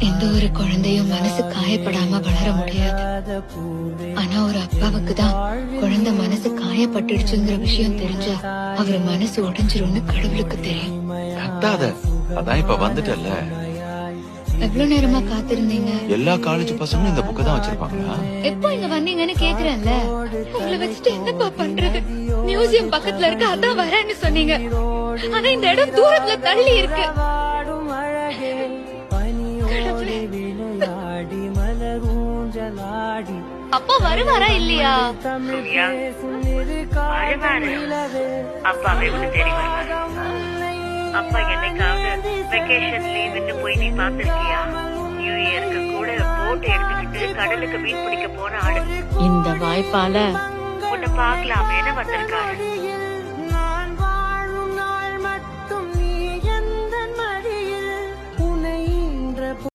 எந்த ஒரு குழந்தையும் மனசு காயப்படாம வளர முடியாது. ஆனா ஒரு அப்பாவுக்கு தான் குழந்தை மனசு காயப்பட்டுடுச்சுங்கிற விஷயம் தெரிஞ்சா அவர் மனசு உடைஞ்சிரும்னு கடவுளுக்கு தெரியும். கத்தாத, அதான் இப்ப வந்துட்டல்ல. எவ்வளவு நேரமா காத்திருந்தீங்க? எல்லா காலேஜ் பசங்களும் இந்த புக்கை தான் வச்சிருப்பாங்களா? எப்போ இங்க வந்தீங்கன்னு கேக்குறேன்ல. உங்களை வச்சுட்டு என்னப்பா பண்றது? மியூசியம் பக்கத்துல இருக்கு, அதான் வரேன்னு சொன்னீங்க. ஆனா இந்த இடம் தூரத்துல தள்ளி இருக்கு. கடவுளே. அப்பா வருவாரா இல்லையா? அப்பாவை விட்டு தேடி வருவாரு. அப்பா என்னைக்காவது வெக்கேஷன் லீவுன்னு போய் நீ பாத்திருக்கியா? நியூ இயருக்கு கூட போட் எடுத்துக்கிட்டு கடலுக்கு மீன் பிடிக்க போன ஆளு. இந்த வாய்ப்பால உன்னை பாக்கலாமேன்னு வந்திருக்காரு.